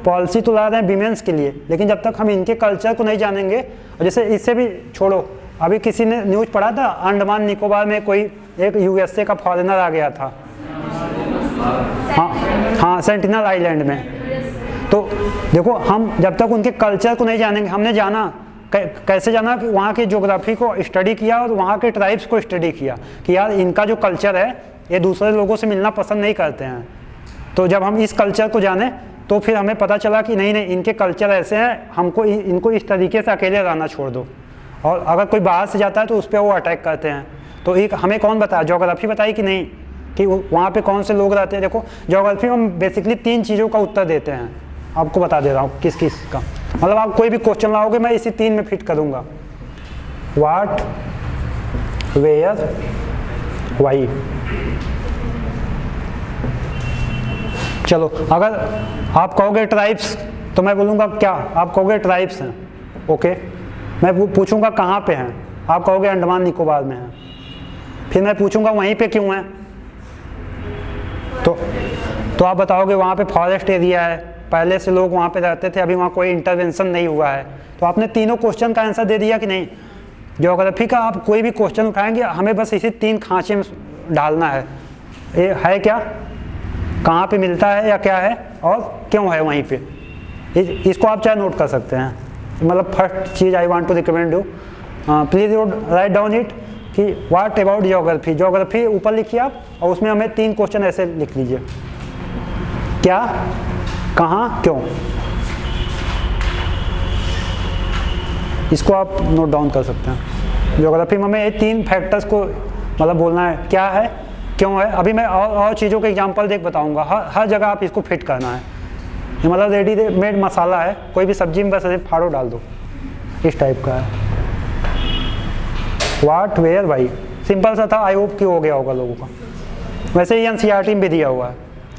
Policy तो ला रहे हैं वीमेंस के लिए, लेकिन जब तक हम इनके कल्चर को नहीं जानेंगे, और जैसे इससे भी छोड़ो, अभी किसी ने न्यूज़ पढ़ा था अंडमान निकोबार में कोई एक यूएसए का फॉरेनर आ गया था, हाँ सेंटिनल आइलैंड में। तो देखो हम जब तक उनके कल्चर को नहीं जानेंगे, हमने जाना कैसे जाना कि वहाँ की ज्योग्राफी को स्टडी किया और वहाँ के ट्राइब्स को स्टडी किया कि यार इनका जो कल्चर है ये दूसरे लोगों से मिलना पसंद नहीं करते हैं। तो जब हम इस कल्चर को जाने तो फिर हमें पता चला कि नहीं इनके कल्चर ऐसे हैं, हमको इनको इस तरीके से अकेले रहना छोड़ दो। और अगर कोई बाहर से जाता है तो उस पर वो अटैक करते हैं। तो एक हमें कौन बताया, ज्योग्राफी बताई कि नहीं कि वहाँ पे कौन से लोग रहते हैं। देखो ज्योग्राफी में हम बेसिकली 3 चीज़ों का उत्तर देते हैं, आपको बता दे रहा हूँ किस किस का। मतलब आप कोई भी क्वेश्चन लाओगे मैं इसी 3 में फिट करूँगा, व्हाट, वेयर, वाई। चलो अगर आप कहोगे ट्राइब्स तो मैं बोलूँगा क्या, आप कहोगे ट्राइब्स हैं, ओके। मैं पूछूंगा कहाँ पे हैं, आप कहोगे अंडमान निकोबार में हैं। फिर मैं पूछूंगा वहीं पे क्यों हैं, तो आप बताओगे वहाँ पे फॉरेस्ट एरिया है, पहले से लोग वहाँ पे रहते थे, अभी वहाँ कोई इंटरवेंशन नहीं हुआ है। तो आपने तीनों क्वेश्चन का आंसर दे दिया कि नहीं। ज्योग्राफी का आप कोई भी क्वेश्चन उठाएंगे हमें बस इसी 3 खांचे में डालना है, ये है क्या, कहाँ पे मिलता है या क्या है, और क्यों है वहीं पे। इसको आप चाहे नोट कर सकते हैं। मतलब फर्स्ट चीज़ I want to recommend you, please write down it कि व्हाट अबाउट ज्योग्राफी। ज्योग्राफी ऊपर लिखिए आप, और उसमें हमें 3 क्वेश्चन ऐसे लिख लीजिए, क्या, कहाँ, क्यों। इसको आप नोट डाउन कर सकते हैं। ज्योग्राफी में हमें ये 3 फैक्टर्स को मतलब बोलना है, क्या है, क्यों है। अभी मैं और चीज़ों के एग्जांपल देख बताऊंगा, हर जगह आप इसको फिट करना है। ये मतलब रेडी मेड मसाला है, कोई भी सब्जी में बस ऐसे फाड़ो डाल दो, इस टाइप का है। व्हाट, वेयर, वाई, सिंपल सा था, आई होप कि हो गया होगा लोगों का। वैसे ही एनसीईआरटी में भी दिया हुआ है,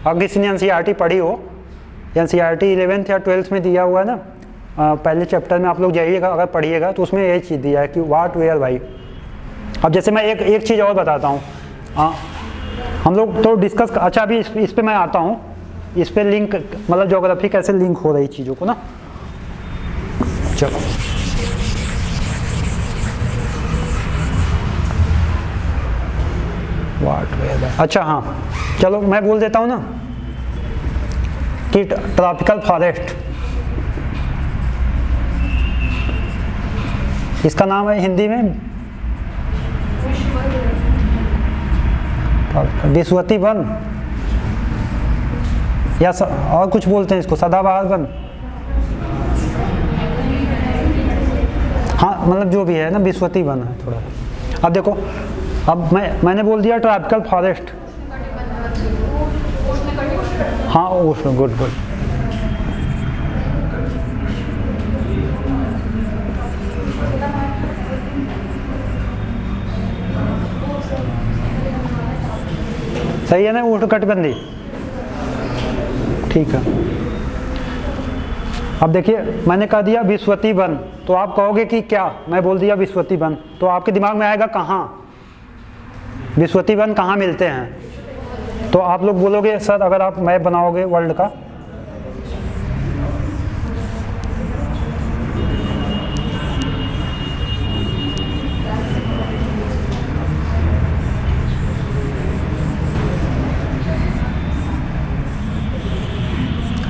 अगर किसी ने एनसीईआरटी पढ़ी हो, एनसीईआरटी 11th या 12th में दिया हुआ है ना, पहले चैप्टर में आप लोग जाइएगा अगर पढ़िएगा तो उसमें यही चीज़ दिया है कि व्हाट, वेयर, वाई। अब जैसे मैं एक चीज़ और बताता हूँ, हम लोग तो डिस्कस, अच्छा अभी इस पे मैं आता हूँ, इस पे लिंक मतलब ज्योग्राफी कैसे लिंक हो रही चीज़ों को ना। चलो व्हाट, वेयर, अच्छा हाँ चलो मैं बोल देता हूँ ना कि ट्रॉपिकल फॉरेस्ट, इसका नाम है हिंदी में विषुवती वन, या और कुछ बोलते हैं इसको, सदाबहार वन, हाँ मतलब जो भी है ना, विषुवती वन है थोड़ा। अब देखो, अब मैंने बोल दिया ट्रॉपिकल फॉरेस्ट, हाँ उष्ण, गुड गुड। सही है ना, उष्णकटिबंधी, ठीक है। अब देखिए मैंने कह दिया विषुवती वन, तो आप कहोगे कि क्या, मैं बोल दिया विषुवती वन, तो आपके दिमाग में आएगा कहाँ, विषुवती वन कहाँ मिलते हैं। तो आप लोग बोलोगे सर अगर आप मैप बनाओगे वर्ल्ड का,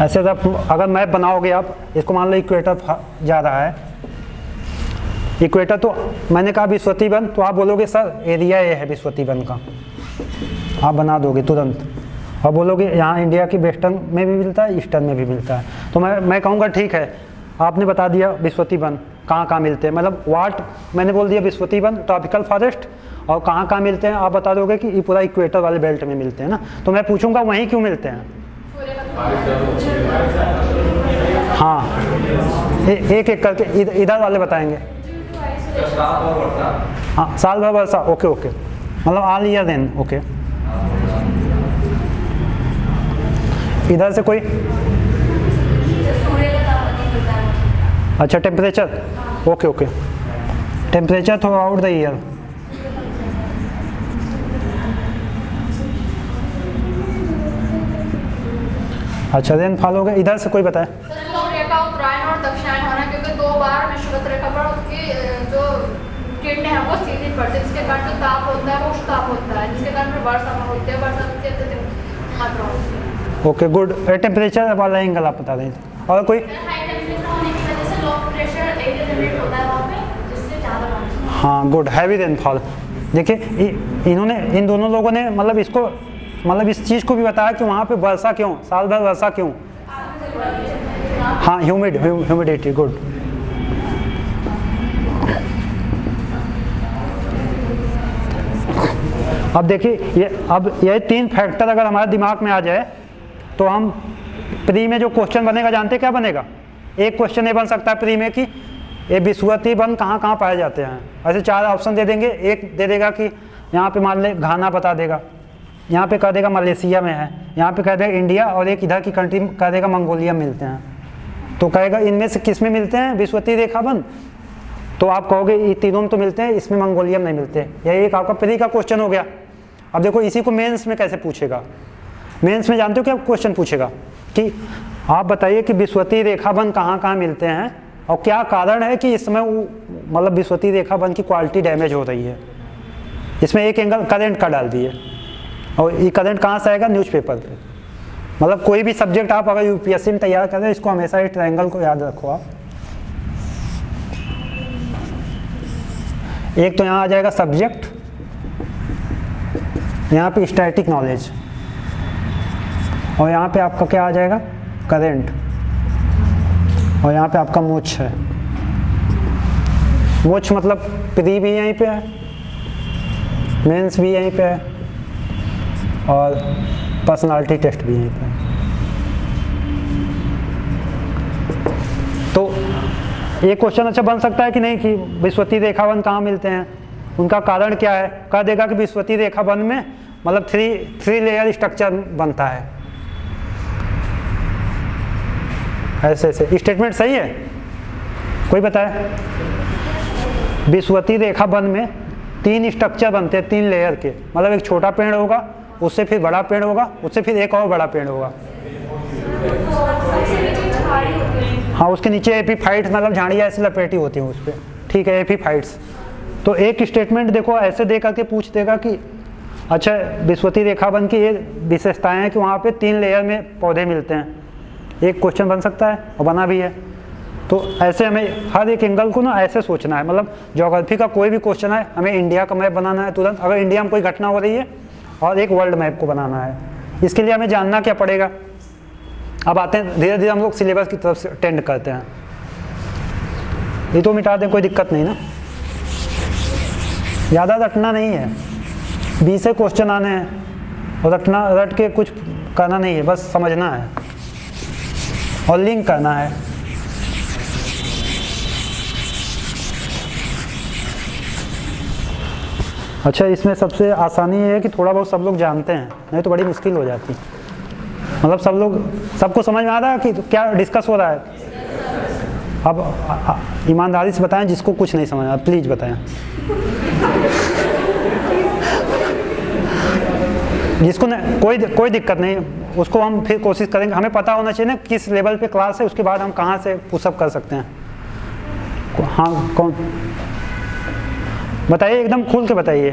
ऐसे अगर मैप बनाओगे आप, इसको मान लो इक्वेटर जा रहा है, इक्वेटर, तो मैंने कहा विषुवती वन, तो आप बोलोगे सर एरिया ये है विषुवती वन का, आप बना दोगे तुरंत, और बोलोगे यहाँ इंडिया की वेस्टर्न में भी मिलता है, ईस्टर्न में भी मिलता है। तो मैं कहूँगा ठीक है, आपने बता दिया विषुवती वन कहाँ कहाँ मिलते हैं, मतलब व्हाट मैंने बोल दिया विषुवती वन, ट्रॉपिकल फॉरेस्ट, और कहाँ कहाँ मिलते हैं आप बता दोगे कि ये पूरा इक्वेटर वाले बेल्ट में मिलते हैं ना। तो मैं पूछूंगा वहीं क्यों मिलते हैं, हाँ एक एक करके इधर वाले बताएंगे। हाँ साल भर वर्षा, ओके ओके, मतलब ऑल ईयर देन, ओके। इधर से कोई, अच्छा temperature, okay okay, temperature through out the year, अच्छा रेनफॉल हो गया। इधर से कोई बताए? रेखा उत्तरायण और दक्षिणायन होना, क्योंकि 2 बार विषुवत रेखा पर उसकी जो किरणें हैं वो सीधी पड़ती है, जिसके कारण जो ताप होता है वो उच्च ताप होता है, जिसके कारण फिर वर्षा होती है, वर्षा की अत्यधिक मात्रा होती है। Okay good. टेम्परेचर वाला एंगल आप बता रहे थे। और कोई? हाई टेम्परेचर होने की वजह से लो प्रेशर एरिया जनरेट होता है वहाँ पे, जिससे ज़्यादा मानसून। हाँ गुड। Heavy rainfall. देखिए इन्होंने, इन दोनों लोगों ने मतलब इसको, मतलब इस चीज़ को भी बताया कि वहाँ पे वर्षा क्यों, साल भर वर्षा क्यों। हाँ ह्यूमिडिटी। गुड। अब देखिए ये 3 फैक्टर अगर हमारे दिमाग में आ जाए तो हम प्री में जो क्वेश्चन बनेगा जानते क्या बनेगा? एक क्वेश्चन ये बन सकता है प्री में कि ये विषुवतीय वन कहाँ कहाँ पाए जाते हैं। ऐसे 4 ऑप्शन दे देंगे। एक दे देगा कि यहाँ पे मान ले घाना बता देगा, यहाँ पे कह देगा मलेशिया में है, यहाँ पे कह देगा इंडिया, और एक इधर की कंट्री में कह देगा मंगोलिया में मिलते हैं। तो कहेगा इनमें से किस में मिलते हैं विषुवतीय रेखाबंध? तो आप कहोगे ये तीनों में तो मिलते हैं, इसमें मंगोलिया में नहीं मिलते। यही एक आपका प्री का क्वेश्चन हो गया। अब देखो इसी को मेंस में कैसे पूछेगा। मेंस में जानते हो क्या क्वेश्चन पूछेगा कि आप बताइए कि विषुवतीय रेखाबंध कहाँ कहाँ मिलते हैं और क्या कारण है कि इस समय मतलब विषुवतीय रेखाबंध की क्वालिटी डैमेज हो रही है। इसमें एक एंगल करंट का डाल दिए, और ये करंट कहाँ से आएगा? न्यूज़पेपर पे। मतलब कोई भी सब्जेक्ट आप अगर यूपीएससी में तैयार कर रहे हैं, इसको हमेशा इस ट्रायंगल को याद रखो आप। एक तो यहाँ आ जाएगा सब्जेक्ट, यहाँ पे स्टैटिक नॉलेज, और यहाँ पे आपका क्या आ जाएगा? करंट, और यहाँ पे आपका मोक्ष है। मोक्ष मतलब प्री भी यहीं पे है, मेंस भी यहीं पे है, और पर्सनालिटी टेस्ट भी यहीं पे है। तो ये क्वेश्चन अच्छा बन सकता है कि नहीं कि विषुवतीय रेखाबंध कहाँ मिलते हैं, उनका कारण क्या है? कह देगा कि विषुवतीय रेखाबंध में मतलब थ्री लेयर स्ट्रक्चर बनता है। ऐसे स्टेटमेंट सही है? कोई बताए? विषुवतीय रेखाबंध में 3 स्ट्रक्चर बनते हैं, 3 लेयर के। मतलब एक छोटा पेड़ होगा, उससे फिर बड़ा पेड़ होगा, उससे फिर एक और बड़ा पेड़ होगा। हाँ उसके नीचे एपीफाइट्स मतलब झाड़ियाँ ऐसी लपेटी होती हैं उस पर। ठीक है, एपीफाइट्स। तो एक स्टेटमेंट देखो ऐसे दे करके पूछ देगा कि अच्छा विषुवतीय रेखाबंध की ये विशेषताएं हैं कि वहाँ पे 3 लेयर में पौधे मिलते हैं। एक क्वेश्चन बन सकता है और बना भी है। तो ऐसे हमें हर एक एंगल को ना ऐसे सोचना है। मतलब ज्योग्राफी का कोई भी क्वेश्चन है, हमें इंडिया का मैप बनाना है तुरंत, अगर इंडिया में कोई घटना हो रही है, और एक वर्ल्ड मैप को बनाना है। इसके लिए हमें जानना क्या पड़ेगा? अब आते हैं धीरे धीरे हम लोग सिलेबस की तरफ से टेंड करते हैं। ये तो मिटा दें, कोई दिक्कत नहीं ना, ज़्यादा रटना नहीं है। 20 से क्वेश्चन आने हैं और रट के कुछ करना नहीं है, बस समझना है और लिंक करना है। अच्छा इसमें सबसे आसानी ये है कि थोड़ा बहुत सब लोग जानते हैं, नहीं तो बड़ी मुश्किल हो जाती। मतलब सबको समझ में आ रहा है कि क्या डिस्कस हो रहा है? अब ईमानदारी से बताएं, जिसको कुछ नहीं समझ आ रहा प्लीज़ बताएं। जिसको कोई दिक्कत नहीं, उसको हम फिर कोशिश करेंगे। हमें पता होना चाहिए ना किस लेवल पे क्लास है, उसके बाद हम कहाँ से पुशअप कर सकते हैं। हाँ कौन बताइए, एकदम खुल के बताइए।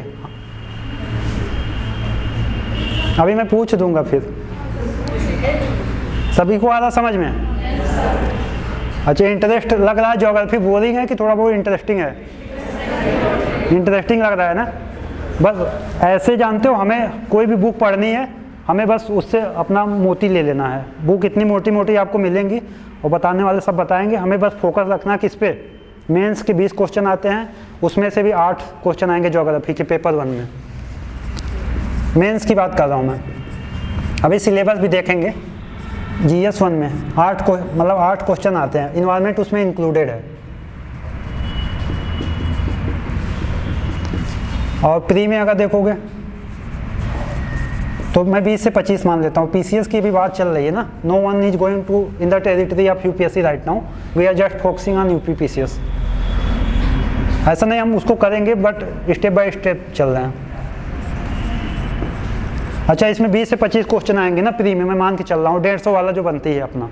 अभी मैं पूछ दूंगा फिर। सभी को आ रहा समझ में? अच्छा इंटरेस्ट लग रहा है? ज्योग्राफी बोरिंग है कि थोड़ा बहुत इंटरेस्टिंग है? इंटरेस्टिंग लग रहा है ना? बस ऐसे जानते हो, हमें कोई भी बुक पढ़नी है, हमें बस उससे अपना मोती ले लेना है। बुक इतनी मोटी मोटी आपको मिलेंगी और बताने वाले सब बताएंगे, हमें बस फोकस रखना किस पे? मेंस के 20 क्वेश्चन आते हैं, उसमें से भी 8 क्वेश्चन आएंगे ज्योग्राफी के पेपर 1 में। मेंस की बात कर रहा हूँ मैं। अभी सिलेबस भी देखेंगे। GS 1 में 8 क्वेश्चन आते हैं, इन्वायरमेंट उसमें इंक्लूडेड है। और प्री में अगर देखोगे तो मैं 20 से 25 मान लेता हूँ। PCS की भी बात चल रही है ना, no one is going to in the territory of UPSC right now, we are just focusing on UP PCS। ऐसा नहीं हम उसको करेंगे, बट स्टेप बाय स्टेप चल रहे हैं। अच्छा, इसमें 20 से 25 क्वेश्चन आएंगे ना प्री में, मैं मान के चल रहा हूँ 150 वाला जो बनती है अपना।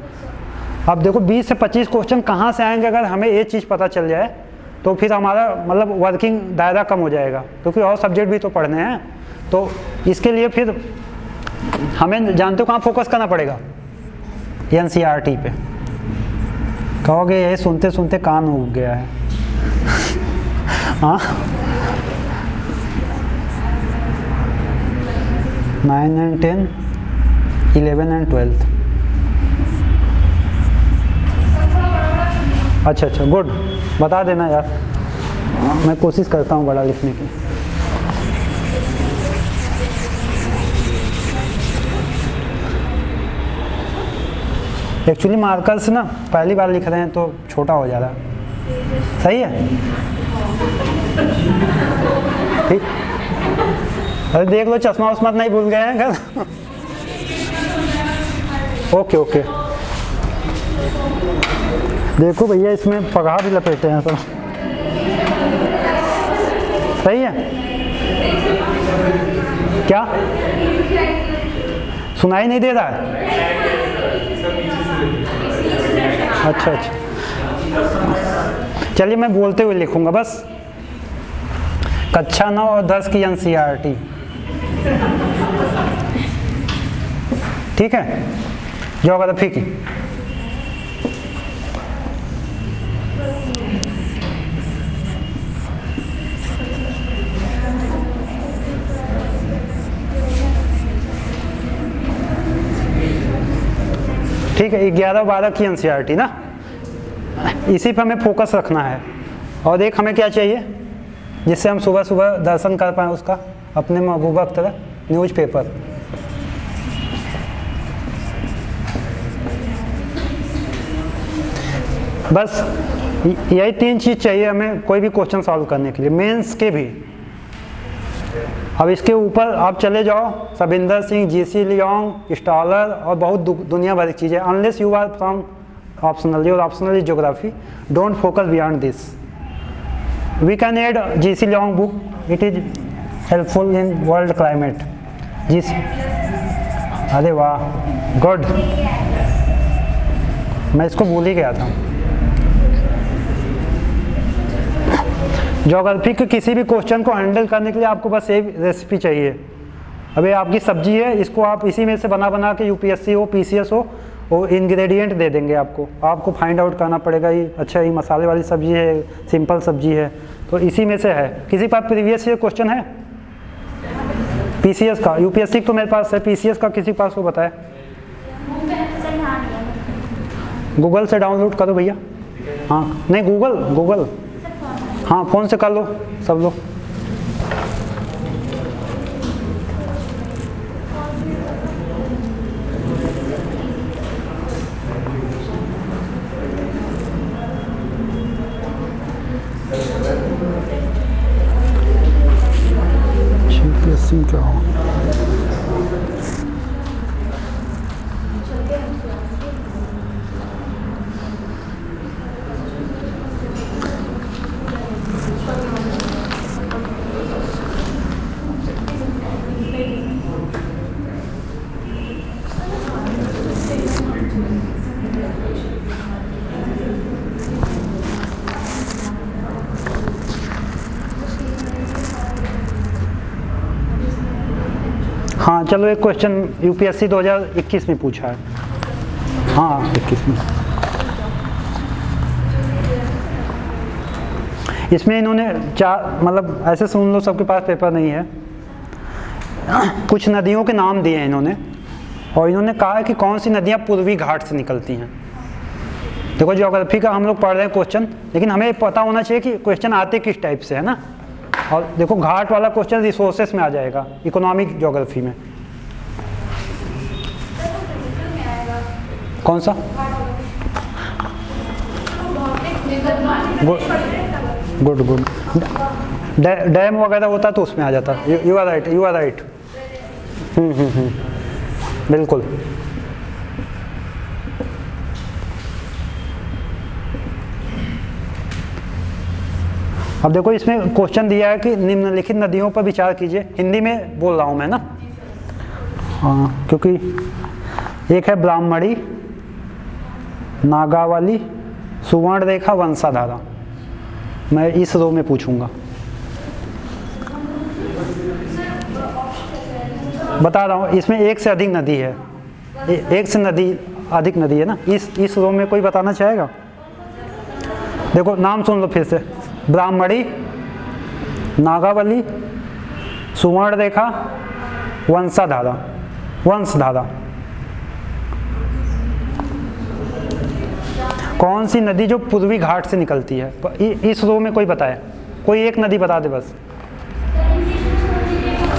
अब देखो 20 से 25 क्वेश्चन कहाँ से आएंगे, अगर हमें ये चीज़ पता चल जाए तो फिर हमारा मतलब वर्किंग दायरा कम हो जाएगा, क्योंकि और सब्जेक्ट भी तो पढ़ने हैं। तो इसके लिए फिर हमें जानते हो कहाँ फोकस करना पड़ेगा, NCERT पे। कहोगे ये सुनते सुनते कान उग गया है। हाँ 9 and 10, 11 and 12। अच्छा, गुड, बता देना यार, मैं कोशिश करता हूँ बड़ा लिखने की। एक्चुअली मार्कर्स ना पहली बार लिख रहे हैं तो छोटा हो जा रहा है। सही है, ठीक। अरे देख लो चश्मा उस्मा नहीं भूल गए हैं घर। ओके, देखो भैया इसमें पगहा भी लपेटे हैं सब। सही है, क्या सुनाई नहीं दे रहा है? अच्छा, चलिए मैं बोलते हुए लिखूंगा बस। कक्षा 9 और 10 की NCERT, ठीक है, ज्योग्राफी की। ठीक है, 11 और 12 की NCERT ना, इसी पर हमें फोकस रखना है। और एक हमें क्या चाहिए जिससे हम सुबह सुबह दर्शन कर पाएँ उसका, अपने महबूबा की तरह न्यूज़पेपर। बस यही 3 चीज़ चाहिए हमें कोई भी क्वेश्चन सॉल्व करने के लिए, मेंस के भी। अब इसके ऊपर आप चले जाओ, Sabinder Singh, GC Leong, Strahler और बहुत दुनिया भर की चीज़ें। Unless you are from optionally और optionally geography, don't focus beyond this. We can add GC Leong book, it is helpful in world climate. GC, अरे वाह, गुड, मैं इसको भूल ही गया था। ज्योग्राफी के किसी भी क्वेश्चन को हैंडल करने के लिए आपको बस एक रेसिपी चाहिए। अभी आपकी सब्जी है, इसको आप इसी में से बना के UPSC हो, PCS हो, वो इंग्रेडिएंट दे देंगे आपको फाइंड आउट करना पड़ेगा। ये अच्छा, ये मसाले वाली सब्जी है, सिंपल सब्जी है, तो इसी में से है। किसी पास प्रीवियस ईयर क्वेश्चन है PCS का? UPSC तो मेरे पास है, PCS का किसी पास को बताए? गूगल से डाउनलोड करो भैया। हाँ नहीं, गूगल, हाँ फ़ोन से कर लो सब लोग। GPSC क्या हो? हाँ चलो, एक क्वेश्चन UPSC 2021 में पूछा है। हाँ 21 में, इसमें इन्होंने चार, मतलब ऐसे सुन लो, सबके पास पेपर नहीं है, कुछ नदियों के नाम दिए हैं इन्होंने, और इन्होंने कहा है कि कौन सी नदियाँ पूर्वी घाट से निकलती हैं। देखो ज्योग्राफी का हम लोग पढ़ रहे हैं क्वेश्चन, लेकिन हमें पता होना चाहिए कि क्वेश्चन आते किस टाइप से है ना। और देखो घाट वाला क्वेश्चन रिसोर्सेस में आ जाएगा, इकोनॉमिक ज्योग्राफी में। कौन सा? गुड, डैम वगैरह होता तो उसमें आ जाता। You are right. बिल्कुल। अब देखो इसमें क्वेश्चन दिया है कि निम्नलिखित नदियों पर विचार कीजिए। हिंदी में बोल रहा हूँ मैं ना। हाँ, क्योंकि एक है ब्राह्मणी, नागावली, सुवर्णरेखा, वंशाधारा। मैं इस रो में पूछूंगा। बता रहा हूँ, इसमें एक से अधिक नदी है, एक से अधिक नदी है ना। इस रो में कोई बताना चाहेगा? देखो नाम सुन लो फिर से, ब्राह्मणी, नागावली, सुवर्णरेखा, वंशधारा। कौन सी नदी जो पूर्वी घाट से निकलती है? इस रो में कोई बताए, कोई एक नदी बता दे बस।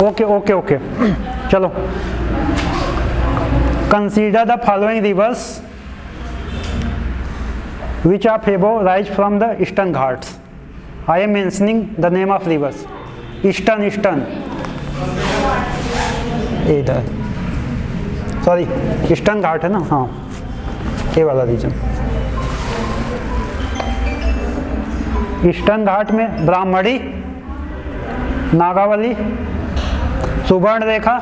ओके ओके ओके, चलो। Consider the following rivers which are above rise from the eastern ghats. I am mentioning the name of rivers. Eastern इधर, सॉरी ईस्टर्न घाट है ना, हाँ ये वाला रीजन। ईस्टर्न घाट में ब्राह्मणी, नागावली, सुवर्णरेखा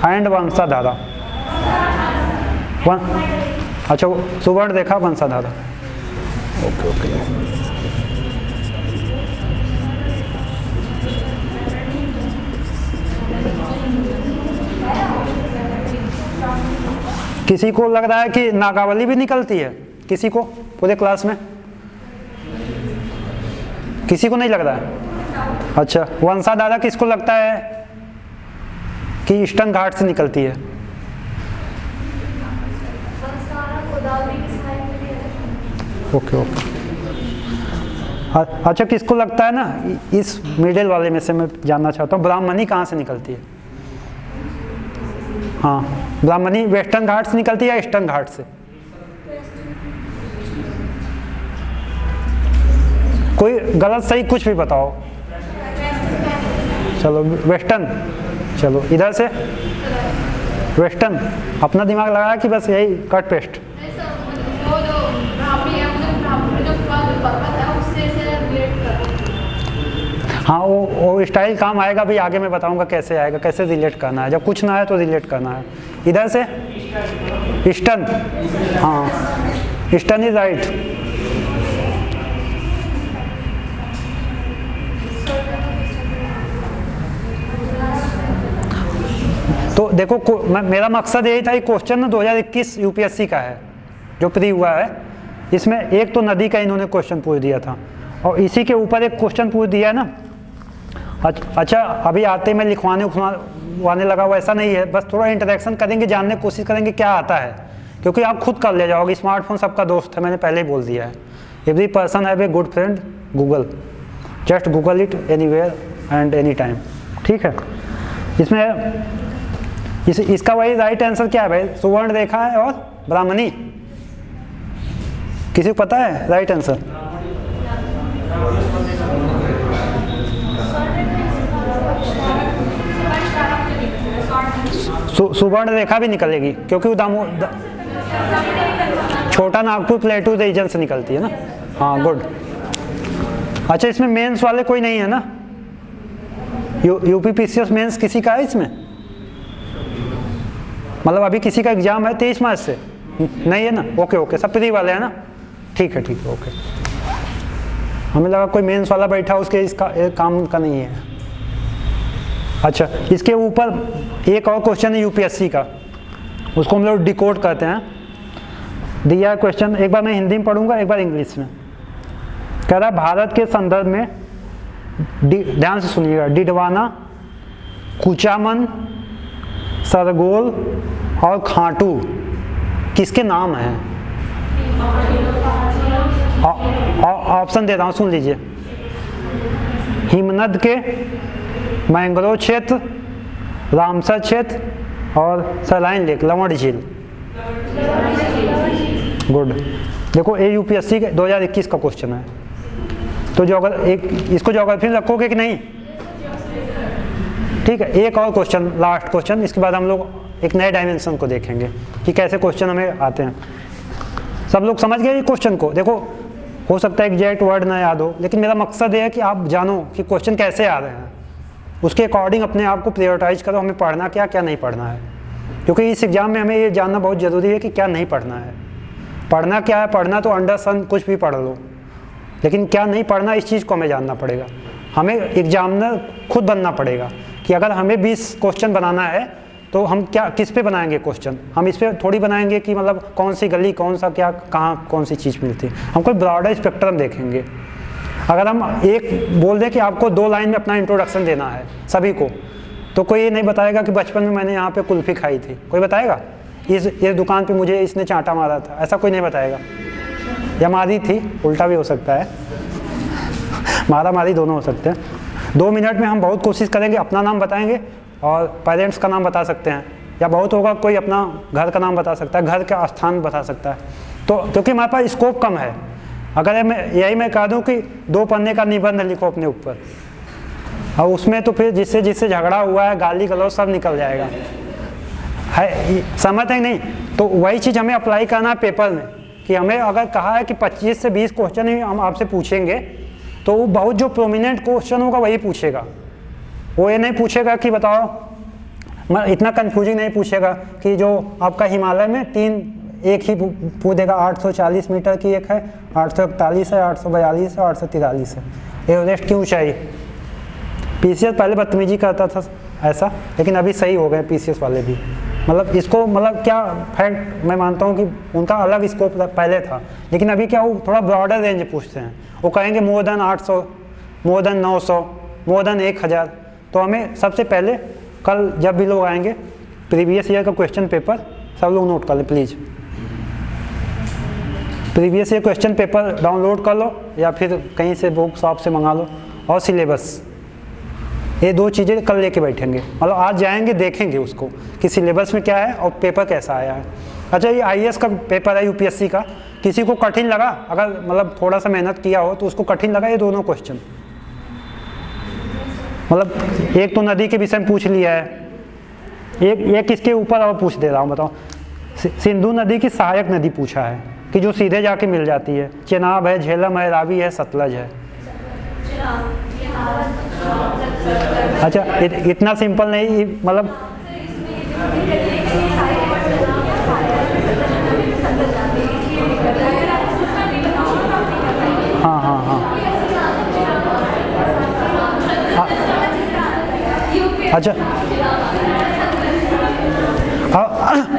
एंड वंशाधारा। अच्छा, सुवर्णरेखा, वंशाधारा। Okay okay. किसी को लग रहा है कि नागावली भी निकलती है? किसी को पूरे क्लास में किसी को नहीं लग रहा है? अच्छा, वंशाधारा किसको लगता है कि ईस्टर्न घाट से निकलती है? Okay okay. अच्छा, किसको लगता है ना, इस मिडिल वाले में से मैं जानना चाहता हूँ, ब्राह्मणी कहाँ से निकलती है? हाँ, ब्राह्मणी वेस्टर्न घाट से निकलती है या ईस्टर्न घाट से? कोई गलत सही कुछ भी बताओ। चलो वेस्टर्न, चलो इधर से वेस्टर्न। अपना दिमाग लगाया कि बस यही कट पेस्ट? हाँ, वो स्टाइल काम आएगा भाई, आगे मैं बताऊंगा कैसे आएगा, कैसे रिलेट करना है। जब कुछ ना है तो रिलेट करना है। इधर से ईस्टर्न, हाँ ईस्टर्न इज राइट। तो देखो मेरा मकसद यही था कि क्वेश्चन ना 2021 यूपीएससी का है जो प्री हुआ है, इसमें एक तो नदी का इन्होंने क्वेश्चन पूछ दिया था और इसी के ऊपर एक क्वेश्चन पूछ दिया है ना। अच्छा, अभी आते मैं लिखवाने लगा, वैसा नहीं है, बस थोड़ा इंटरेक्शन करेंगे, जानने की कोशिश करेंगे क्या आता है, क्योंकि आप खुद कर ले जाओगे। स्मार्टफोन सबका दोस्त है, मैंने पहले ही बोल दिया है। Every person have a good friend Google, just Google it anywhere and any time. ठीक है, इसमें इसका वही राइट आंसर क्या है भाई? सुवर्ण रेखा है और ब्राह्मणी। किसी को पता है राइट आंसर? सुवर्ण रेखा भी निकलेगी क्योंकि छोटा नागपुर प्लेटू रीजन से निकलती है ना। हाँ गुड। अच्छा, इसमें मेंस वाले कोई नहीं है ना? यूपीपीसीएस मेंस किसी का है इसमें? मतलब अभी किसी का एग्जाम है 23 मार्च से? नहीं है ना? ओके ओके, सब प्री वाले हैं ना? ठीक है ओके। हमें लगा कोई मेंस वाला बैठा उसके इसका काम का नहीं है। अच्छा, इसके ऊपर एक और क्वेश्चन है यूपीएससी का, उसको हम लोग डिकोड करते हैं। दिया क्वेश्चन, एक बार मैं हिंदी में पढ़ूंगा, एक बार इंग्लिश में। कह रहा है भारत के संदर्भ में, ध्यान से सुनिएगा, डिडवाना, कुचामन, सरगोल और खाटू किसके नाम हैं? ऑप्शन दे रहा हूँ, सुन लीजिए। हिमनद के, मैंग्रोव क्षेत्र, रामसर क्षेत्र और सलाइन लेक, लवण झील। गुड। देखो ये यूपीएससी के 2021 का क्वेश्चन है, तो इसको ज्योग्राफी में रखोगे कि नहीं? ठीक है, एक और क्वेश्चन, लास्ट क्वेश्चन, इसके बाद हम लोग एक नए डायमेंशन को देखेंगे कि कैसे क्वेश्चन हमें आते हैं। सब लोग समझ गए ये क्वेश्चन को? देखो हो सकता है एग्जैक्ट वर्ड ना याद हो, लेकिन मेरा मकसद ये है कि आप जानो कि क्वेश्चन कैसे आ रहे हैं, उसके अकॉर्डिंग अपने आप को प्रायोरिटाइज करो, हमें पढ़ना क्या नहीं पढ़ना है। क्योंकि इस एग्ज़ाम में हमें ये जानना बहुत ज़रूरी है कि क्या नहीं पढ़ना है। पढ़ना क्या है, पढ़ना तो अंडर सन कुछ भी पढ़ लो, लेकिन क्या नहीं पढ़ना इस चीज़ को हमें जानना पड़ेगा। हमें एग्जामिनर खुद बनना पड़ेगा कि अगर हमें 20 क्वेश्चन बनाना है तो हम क्या किस पे बनाएंगे क्वेश्चन। हम इस पे थोड़ी बनाएंगे कि मतलब कौन सी गली, कौन सा क्या, कहाँ कौन सी चीज़ मिलती है। हम कोई ब्रॉडर स्पेक्ट्रम देखेंगे। अगर हम एक बोल दें कि आपको 2 लाइन में अपना इंट्रोडक्शन देना है सभी को, तो कोई ये नहीं बताएगा कि बचपन में मैंने यहाँ पे कुल्फ़ी खाई थी। कोई बताएगा इस दुकान पे मुझे इसने चांटा मारा था, ऐसा कोई नहीं बताएगा। या मारी थी, उल्टा भी हो सकता है, मारा मारी दोनों हो सकते हैं। 2 मिनट में हम बहुत कोशिश करेंगे, अपना नाम बताएंगे और पेरेंट्स का नाम बता सकते हैं, या बहुत होगा कोई अपना घर का नाम बता सकता है, घर का स्थान बता सकता है। तो क्योंकि हमारे पास स्कोप कम है, अगर मैं कह दूं कि 2 पन्ने का निबंध लिखो अपने ऊपर, और उसमें तो फिर जिससे झगड़ा हुआ है, गाली गलौज सब निकल जाएगा, है समझ है नहीं। तो वही चीज़ हमें अप्लाई करना है पेपर में, कि हमें अगर कहा है कि 25 से 20 क्वेश्चन ही हम आपसे पूछेंगे, तो वो बहुत जो प्रोमिनेंट क्वेश्चन होगा वही पूछेगा। वो ये नहीं पूछेगा कि बताओ, इतना कन्फ्यूजिंग नहीं पूछेगा कि जो आपका हिमालय में 3 एक ही पूछेगा। 840 मीटर की एक है, 841 है, 842 है, 843 है एवरेस्ट की ऊंचाई। पीसीएस पहले बदतमीजी करता था ऐसा, लेकिन अभी सही हो गए पीसीएस वाले भी। मतलब इसको मतलब क्या फैक्ट मैं मानता हूँ कि उनका अलग स्कोप पहले था, लेकिन अभी क्या वो थोड़ा ब्रॉडर रेंज पूछते हैं। वो कहेंगे more than 800, more than 900, more than 1000। तो हमें सबसे पहले कल जब भी लोग आएंगे, प्रीवियस ईयर का क्वेश्चन पेपर सब लोग नोट कर लें please. Previous year question paper download कर लो या फिर कहीं से बुक शॉप से मंगा लो, और सिलेबस, ये 2 चीज़ें कल लेके बैठेंगे। मतलब आज जाएंगे देखेंगे उसको कि सिलेबस में क्या है और पेपर कैसा आया है। अच्छा, ये आईएएस का पेपर है यूपीएससी का, किसी को कठिन लगा, अगर मतलब थोड़ा सा मेहनत किया हो तो उसको कठिन लगा ये दोनों क्वेश्चन। मतलब एक तो नदी के विषय में पूछ लिया है, एक किसके ऊपर और पूछ दे रहा हूँ, बताओ। सिंधु नदी की सहायक नदी पूछा है कि जो सीधे जाके मिल जाती है। चेनाब है, झेलम है, रावी है, सतलज है। अच्छा, इतना सिंपल नहीं, मतलब हाँ हाँ हाँ अच्छा,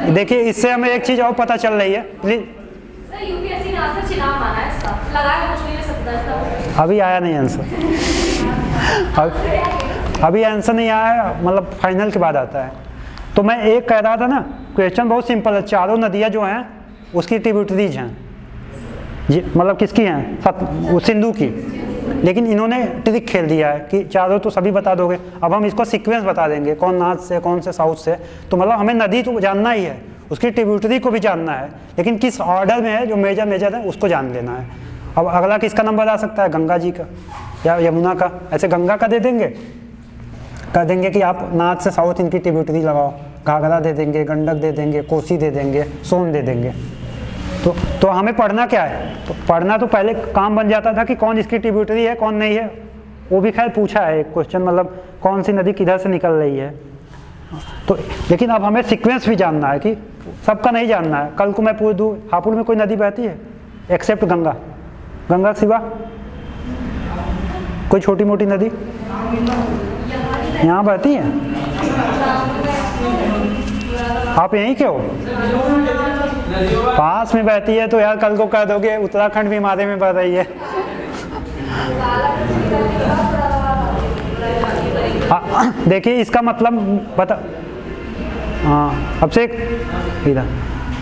देखिए इससे हमें एक चीज़ और पता चल रही है। यूपीएससी ने आंसर चिनाब माना है इसका, लगाया कुछ नहीं ले सकता इसका। अभी आया नहीं आंसर, अभी आंसर नहीं आया है, मतलब फाइनल के बाद आता है। तो मैं एक कह रहा था ना, क्वेश्चन बहुत सिंपल है। चारों नदियाँ जो हैं उसकी ट्रिब्यूटरीज हैं, मतलब किसकी हैं, सिंधु की। लेकिन इन्होंने ट्रिक खेल दिया है कि चारों तो सभी बता दोगे, अब हम इसको सीक्वेंस बता देंगे, कौन नॉर्थ से, कौन से साउथ से। तो मतलब हमें नदी तो जानना ही है, उसकी ट्रिब्यूटरी को भी जानना है, लेकिन किस ऑर्डर में है, जो मेजर है उसको जान लेना है। अब अगला किसका नंबर आ सकता है, गंगा जी का या यमुना का। ऐसे गंगा का दे देंगे, कह देंगे कि आप नॉर्थ से साउथ इनकी ट्रिब्यूटरी लगाओ। घाघरा दे देंगे, गंडक दे देंगे, कोसी दे देंगे, सोन दे देंगे। तो हमें पढ़ना क्या है, तो पढ़ना तो पहले काम बन जाता था कि कौन इसकी ट्रिब्यूटरी है, कौन नहीं है। वो भी खैर पूछा है एक क्वेश्चन, मतलब कौन सी नदी किधर से निकल रही है। तो लेकिन अब हमें सीक्वेंस भी जानना है, कि सबका नहीं जानना है। कल को मैं पूछ दूँ हापुड़ में कोई नदी बहती है एक्सेप्ट गंगा, गंगा के सिवा कोई छोटी मोटी नदी यहाँ बहती है? आप यहीं के हो? पास में बहती है तो यार कल को कह दोगे उत्तराखंड भी हमारे में बह रही है। देखिए इसका मतलब बता, हाँ अब से इधर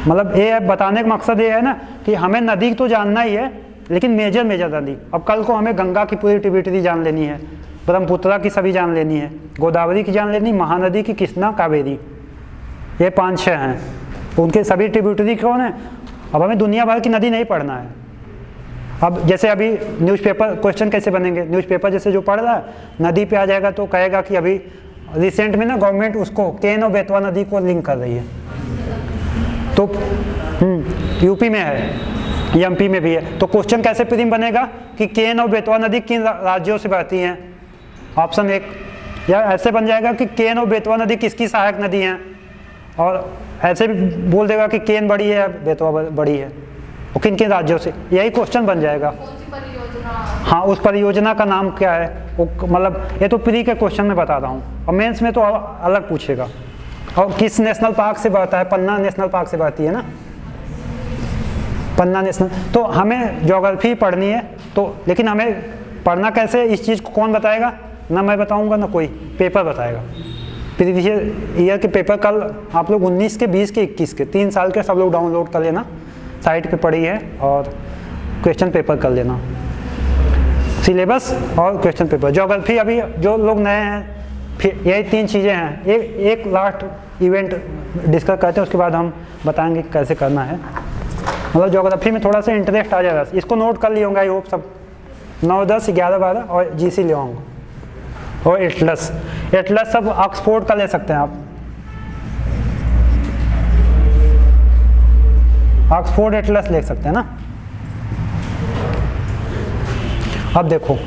मतलब ये बताने का मकसद ये है ना कि हमें नदी तो जानना ही है, लेकिन मेजर नदी। अब कल को हमें गंगा की पूरी ट्रिब्यूटरी जान लेनी है, ब्रह्मपुत्रा की सभी जान लेनी है, गोदावरी की जान लेनी, महानदी की, कृष्णा, कावेरी, ये 5-6 हैं, उनके सभी ट्रिब्यूटरी कौन है। अब हमें दुनिया भर की नदी नहीं पढ़ना है। अब जैसे अभी न्यूज़पेपर क्वेश्चन कैसे बनेंगे, न्यूज़पेपर जैसे जो पढ़ रहा है नदी पे आ जाएगा तो कहेगा कि अभी रिसेंट में ना गवर्नमेंट उसको केन और बेतवा नदी को लिंक कर रही है। तो यूपी में है, एमपी में भी है। तो क्वेश्चन कैसे प्रीम बनेगा कि केन और बेतवा नदी किन राज्यों से बहती हैं, ऑप्शन 1। या ऐसे बन जाएगा कि केन और बेतवा नदी किसकी सहायक नदी हैं, और ऐसे भी बोल देगा कि केन बड़ी है या बेतवा बड़ी है, वो किन किन राज्यों से, यही क्वेश्चन बन जाएगा। कौन सी परियोजना? हाँ, उस परियोजना का नाम क्या है वो, मतलब ये तो प्री के क्वेश्चन में बता रहा हूँ, और मेंस में तो अलग पूछेगा। और किस नेशनल पार्क से बहता है, पन्ना नेशनल पार्क से बहती है ना, पन्ना नेशनल। तो हमें ज्योग्राफी पढ़नी है, तो लेकिन हमें पढ़ना कैसे, इस चीज़ को कौन बताएगा, ना मैं बताऊंगा ना कोई, पेपर बताएगा। प्रीवियस ईयर के पेपर कल आप लोग 19 के, 20 के, 21 के 3 साल के सब लोग डाउनलोड कर लेना, साइट पे पड़ी है, और क्वेश्चन पेपर कर लेना, सिलेबस और क्वेश्चन पेपर। ज्योग्राफी अभी जो लोग नए हैं, फिर यही 3 चीज़ें हैं। एक लास्ट इवेंट डिस्कस करते हैं, उसके बाद हम बताएंगे कैसे करना है। मतलब ज्योग्राफी में थोड़ा सा इंटरेस्ट आ जाएगा, इसको नोट कर लिए होंगे आई होप सब, 9, 10, 11, 12 और जीसी ले आऊँगा, और एटलस सब ऑक्सफोर्ड का ले सकते हैं आप, ऑक्सफोर्ड एटलस ले सकते हैं ना। अब देखो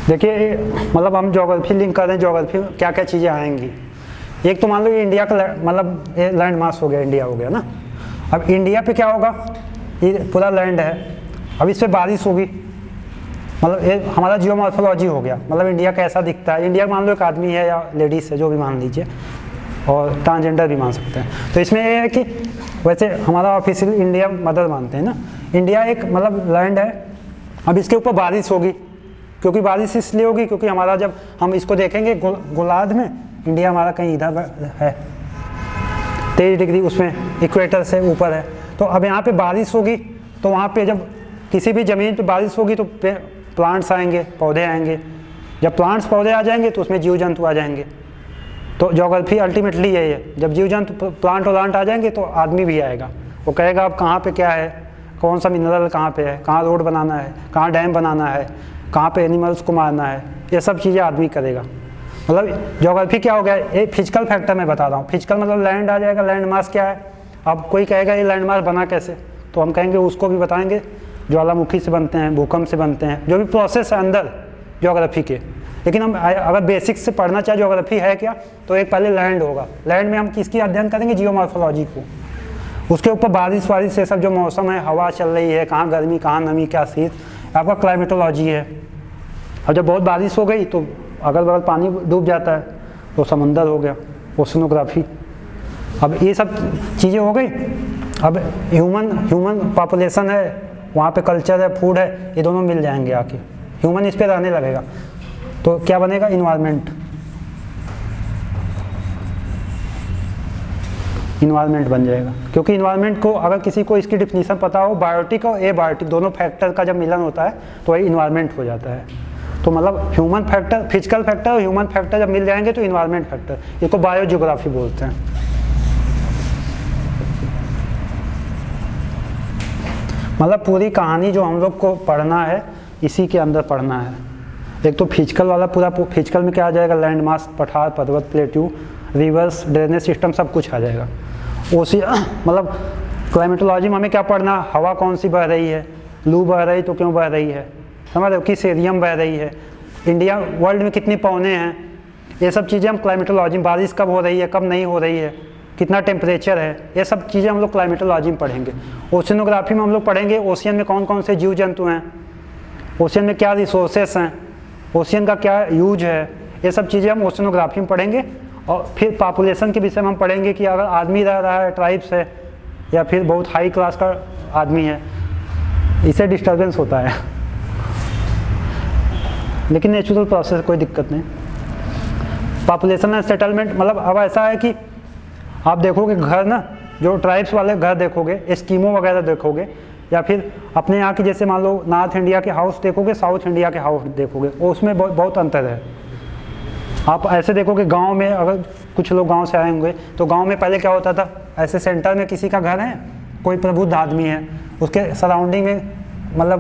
देखिए, मतलब हम ज्योग्राफी लिंक कर रहे हैं, ज्योग्राफी में क्या क्या चीज़ें आएंगी। एक तो मान लो इंडिया का मतलब लैंड मास हो गया, इंडिया हो गया ना। अब इंडिया पे क्या होगा, ये पूरा लैंड है, अब इस पर बारिश होगी, मतलब ये हमारा जियोमॉर्फोलॉजी हो गया, मतलब इंडिया कैसा दिखता है। इंडिया मान लो एक आदमी है या लेडीज़ है, जो भी मान लीजिए, और ट्रांसजेंडर भी मान सकते हैं। तो इसमें ये है कि वैसे हमारा ऑफिशियल इंडिया मदर मानते हैं ना, इंडिया एक मतलब लैंड है। अब इसके ऊपर बारिश होगी, क्योंकि बारिश इसलिए होगी क्योंकि हमारा जब हम इसको देखेंगे गोलार्ध में, इंडिया हमारा कहीं इधर है 23 डिग्री उसमें इक्वेटर से ऊपर है। तो अब यहाँ पे बारिश होगी, तो वहाँ पे जब किसी भी ज़मीन पे बारिश होगी तो प्लांट्स आएंगे, पौधे आएंगे। जब प्लांट्स पौधे आ जाएंगे तो उसमें जीव जंतु आ जाएंगे। तो ज्योग्राफी अल्टीमेटली यही है, जब जीव जंतु प्लांट आ जाएंगे तो आदमी भी आएगा, वो कहेगा अब कहाँ पे क्या है, कौन सा मिनरल कहाँ पे है, कहाँ रोड बनाना है, कहाँ डैम बनाना है, कहाँ पे एनिमल्स को मारना है, ये सब चीज़ें आदमी करेगा। मतलब ज्योग्राफी क्या हो गया, एक फिजिकल फैक्टर मैं बता रहा हूँ। फिजिकल मतलब लैंड आ जाएगा, लैंड मास क्या है। अब कोई कहेगा ये लैंड मास बना कैसे, तो हम कहेंगे उसको भी बताएंगे, ज्वालामुखी से बनते हैं, भूकंप से बनते हैं, जो भी प्रोसेस है अंदर ज्योग्राफी के। लेकिन हम अगर बेसिक्स से पढ़ना चाहे ज्योग्राफी है क्या, तो एक पहले लैंड होगा। लैंड में हम किसकी अध्ययन करेंगे, जियोमॉर्फोलॉजी को। उसके ऊपर बारिश वारिश ये सब जो मौसम है, हवा चल रही है, कहाँ गर्मी कहाँ नमी क्या शीत, आपका क्लाइमेटोलॉजी है। अब जब बहुत बारिश हो गई तो अगल बगल पानी डूब जाता है, तो समंदर हो गया, ओशनोग्राफी। अब ये सब चीज़ें हो गई। अब ह्यूमन पॉपुलेशन है, वहाँ पे कल्चर है, फूड है, ये दोनों मिल जाएंगे आके, ह्यूमन इस पे रहने लगेगा। तो क्या बनेगा, इन्वायरमेंट बन जाएगा। क्योंकि इन्वायरमेंट को अगर किसी को इसकी डिफिनीशन पता हो, बायोटिक और एबायोटिक दोनों फैक्टर का जब मिलन होता है तो वही इन्वायरमेंट हो जाता है। तो मतलब ह्यूमन फैक्टर, फिजिकल फैक्टर और ह्यूमन फैक्टर जब मिल जाएंगे तो इन्वायरमेंट फैक्टर, इसको बायोजियोग्राफी बोलते हैं। मतलब पूरी कहानी जो हम लोग को पढ़ना है इसी के अंदर पढ़ना है। एक तो फिजिकल वाला, पूरा फिजिकल में क्या आ जाएगा, लैंड मास, पठार, पर्वत, प्लेट्यू, रिवर्स, ड्रेनेज सिस्टम, सब कुछ आ जाएगा। उसी मतलब क्लाइमेटोलॉजी में हमें क्या पढ़ना, हवा कौन सी बह रही है, लू बह रही तो क्यों बह रही है, समझ रहे हो, किस एरिया में बह रही है, इंडिया वर्ल्ड में कितने पौने हैं, ये सब चीज़ें हम क्लाइमेटोलॉजी में, बारिश कब हो रही है कब नहीं हो रही है, कितना टेम्परेचर है, ये सब चीज़ें हम लोग क्लाइमेटोलॉजी में पढ़ेंगे। ओशियनोग्राफी में हम लोग पढ़ेंगे ओशियन में कौन कौन से जीव जंतु हैं, ओशियन में क्या रिसोर्सेस हैं, ओशियन का क्या यूज है, ये सब चीज़ें हम ओशियनोग्राफी में पढ़ेंगे। और फिर पॉपुलेशन के विषय में हम पढ़ेंगे कि अगर आदमी रह रहा है, ट्राइब्स है, या फिर बहुत हाई क्लास का आदमी है, इससे डिस्टर्बेंस होता है, लेकिन नेचुरल प्रोसेस, कोई दिक्कत नहीं। पॉपुलेशन एंड सेटलमेंट मतलब अब ऐसा है कि आप देखोगे घर ना, जो ट्राइब्स वाले घर देखोगे, एस्कीमो वगैरह देखोगे, या फिर अपने यहाँ की जैसे मान लो नॉर्थ इंडिया के हाउस देखोगे, साउथ इंडिया के हाउस देखोगे, उसमें बहुत अंतर है। आप ऐसे देखोगे गांव में अगर कुछ लोग गांव से आए होंगे, तो गांव में पहले क्या होता था, ऐसे सेंटर में किसी का घर है, कोई प्रबुद्ध आदमी है, उसके सराउंडिंग में मतलब